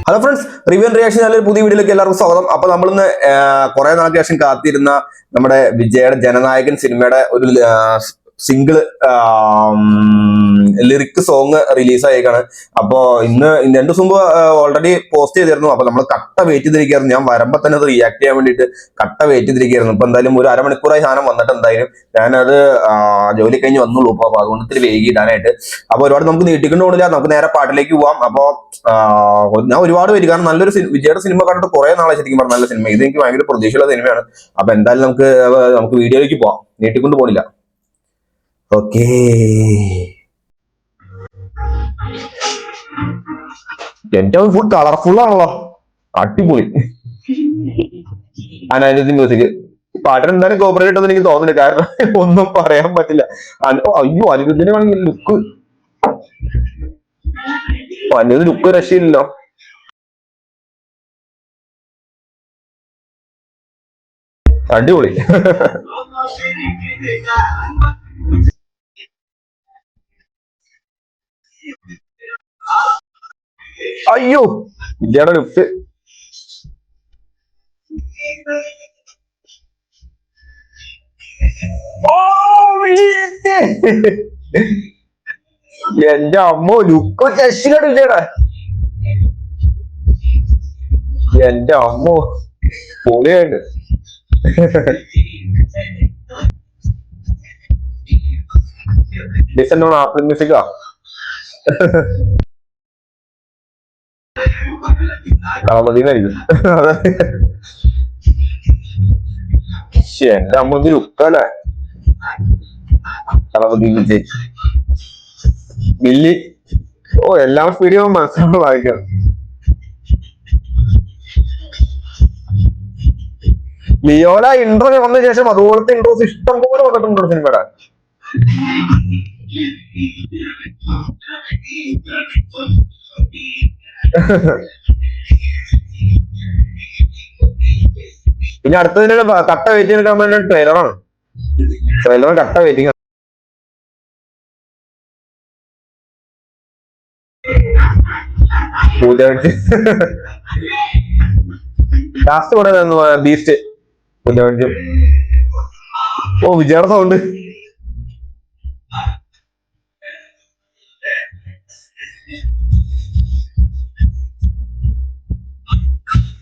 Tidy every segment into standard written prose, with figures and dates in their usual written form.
Hello friends, review and reaction ചാനലിൽ പുതിയ വീഡിയോയിലേക്ക് എല്ലാവർക്കും സ്വാഗതം. അപ്പൊ നമ്മളിന്ന് കുറെ നാൾക്ക് ശേഷം കാത്തിരുന്ന നമ്മുടെ വിജയുടെ ജനനായകൻ സിനിമയുടെ ഒരു സിംഗിള് ലിറിക് സോങ് റിലീസായേക്കാണ്. അപ്പോ ഇന്ന് 2 ദിവസം മുമ്പ് ഓൾറെഡി പോസ്റ്റ് ചെയ്തിരുന്നു. അപ്പൊ നമ്മൾ കട്ട വെയിറ്റ് ചെയ്തിരിക്കുകയായിരുന്നു. ഞാൻ വരുമ്പോ തന്നെ അത് റിയാക്ട് ചെയ്യാൻ വേണ്ടിയിട്ട് കട്ട വെയിറ്റ് ചെയ്തിരിക്കുകയായിരുന്നു. ഇപ്പൊ എന്തായാലും ഒരു അരമണിക്കൂറായി സാധനം വന്നിട്ട് എന്തായാലും ഞാനത് ജോലി കഴിഞ്ഞ് വന്നുള്ളൂ. അപ്പൊ അതുകൊണ്ട് ഇത്തിരി വൈകിടാനായിട്ട്. അപ്പൊ ഒരുപാട് നമുക്ക് നീട്ടിക്കൊണ്ട് പോകില്ല, നമുക്ക് നേരെ പാട്ടിലേക്ക് പോവാം. അപ്പോ ഞാൻ ഒരുപാട് പേര്, കാരണം നല്ലൊരു വിജയുടെ സിനിമ കണ്ടിട്ട് കുറെ നാളെ ശരിക്കും പറഞ്ഞ നല്ല സിനിമ. ഇത് എനിക്ക് ഭയങ്കര പ്രതീക്ഷയുള്ള സിനിമയാണ്. അപ്പൊ എന്തായാലും നമുക്ക് വീഡിയോയിലേക്ക് പോവാം, നീട്ടിക്കൊണ്ട് പോണില്ല. ഓക്കേ, എന്റെ ഫുൾ കളർഫുൾ ആണല്ലോ, അടിപൊളി. അനാനിന്റെ മ്യൂസിക് പാട്ടിന് എന്തായാലും കോപ്പറേറ്റ് കിട്ടുമെന്ന് എനിക്ക് തോന്നുന്നില്ല, കാരണം ഒന്നും പറയാൻ പറ്റില്ല. അയ്യോ, അനിരുദ്ധിനെ വേണമെങ്കിൽ ലുക്ക് രക്ഷയില്ലല്ലോ. അടിപൊളി. അയ്യോ, വിജയുടെ ലുക്ക്. എന്റെ അമ്മോ, ലുക്ക് രക്ഷയിലാണ് വിജയുടെ. എന്റെ അമ്മോ, പൊളിയായിട്ട്. ലിസൺ ഓൺ ആപ്പിൾ മ്യൂസിക്കാ. കളമതിന്നായിരിക്കും. എന്റെ അമ്മ ലുക്കല്ലേ. കളമതി വിജയ് ബില്ലി. ഓ, എല്ലാം സ്പീഡിയോ മനസ്സിലാക്കാൻ വായിക്കണം. ലിയോല ഇൻട്രോ വന്ന ശേഷം അതുപോലത്തെ ഇൻട്രോസ് ഇഷ്ടം പോലെ വന്നിട്ടുണ്ടോ സിനിമയുടെ. പിന്നെ അടുത്തതിന് കട്ട വെയിറ്റ് എടുക്കാൻ വേണ്ടി ട്രെയിലറാണ്. ട്രെയിലർ കട്ട വെയിറ്റിംഗ്. ലാസ്റ്റ് കൂടെ ബീസ്റ്റ് പൂജാവഞ്ചം. ഓ, വിജയുടെ സൗണ്ട്.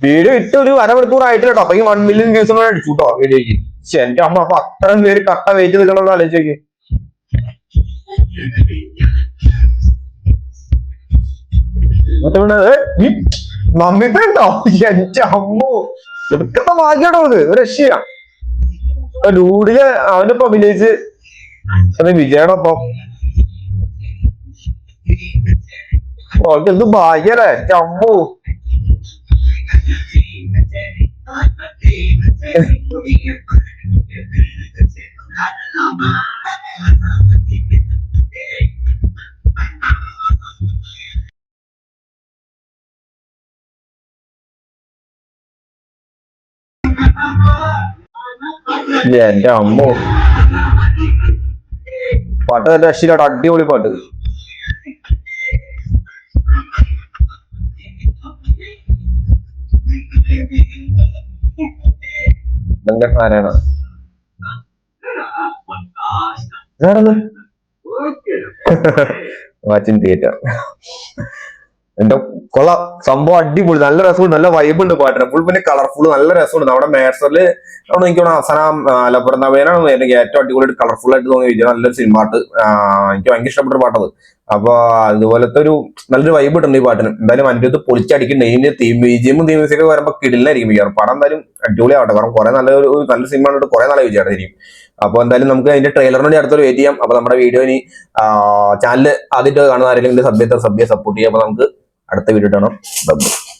വീഡിയോ ഇട്ട് ഒരു അരമണിക്കൂർ ആയിട്ടില്ല കേട്ടോ. അപ്പൊ 1 മില്യൺ വ്യൂസ് കൂടെ അടിച്ചു കേട്ടോ വീഡിയോക്ക്. എന്റെ അമ്മ, അപ്പൊ അത്രയും പേര് കട്ട വെയിറ്റ് നിൽക്കണമെന്ന് ആലോചിച്ചേക്ക്. മമ്മിപ്പുണ്ടോ? എന്റെ അമ്മോ, എടുക്കത്തെ ഭാഗ്യട്ടോ അത്. ഒരു രക്ഷയാ. ഡൂഡില് അവനിപ്പോ അഭിനയിച്ച് വിജയുടെ ഒപ്പം. അവർക്ക് എന്ത് ഭാഗ്യല്ലേ. അമ്മോ, എന്റെ അമ്മോ, പാട്ട് നല്ല രക്ഷയിലാട്ടോ. അടിപൊളി പാട്ട്. ആരാണ് വാച്ചിങ് തിയേറ്റർ. എന്റെ കൊള്ളാം, സംഭവം അടിപൊളി. നല്ല രസമുണ്ട്, നല്ല വൈബ് ഉണ്ട് പാട്ടിന്. ഫുൾ പിന്നെ കളർഫുൾ, നല്ല രസമുണ്ട്. നമ്മുടെ മേഴ്സറിൽ എനിക്ക് അവസാനം അലപ്പുറത്തവേനാണ് എനിക്ക് ഏറ്റവും അടിപൊളിയായിട്ട് കളർഫുൾ ആയിട്ട് തോന്നിയ വിജയ. നല്ലൊരു സിനിമ പാട്ട്, എനിക്ക് ഭയങ്കര ഇഷ്ടപ്പെട്ട പാട്ടത്. അപ്പൊ അതുപോലത്തെ ഒരു നല്ലൊരു വൈബ് ഇട്ടുണ്ട് ഈ പാട്ടിന്. എന്തായാലും അതിൻ്റെ അടുത്ത് പൊളിച്ചടിക്കുന്നുണ്ട്. ഇതിന്റെ BGM മ്യൂസിക്കൊക്കെ വരുമ്പോൾ കിടിലായിരിക്കും വിചാരം. പടം എന്തായാലും അടിപൊളിയാവട്ടെ, കാരണം കുറെ നല്ല സിനിമ കണ്ടിട്ട് കുറെ നാളെ വിചാരിച്ചിരിക്കും. അപ്പൊ എന്തായാലും നമുക്ക് അതിന്റെ ട്രെയിലറിന് വേണ്ടി അടുത്തൊരു വെയിറ്റ് ചെയ്യാം. അപ്പൊ നമ്മുടെ വീഡിയോ ഇനി ചാനൽ ആദ്യമായിട്ട് കാണുന്ന ആരെങ്കിലും സബ്സ്ക്രൈബ് സപ്പോർട്ട് ചെയ്യാം. അപ്പൊ നമുക്ക് അടുത്ത വീഡിയോ കാണാം.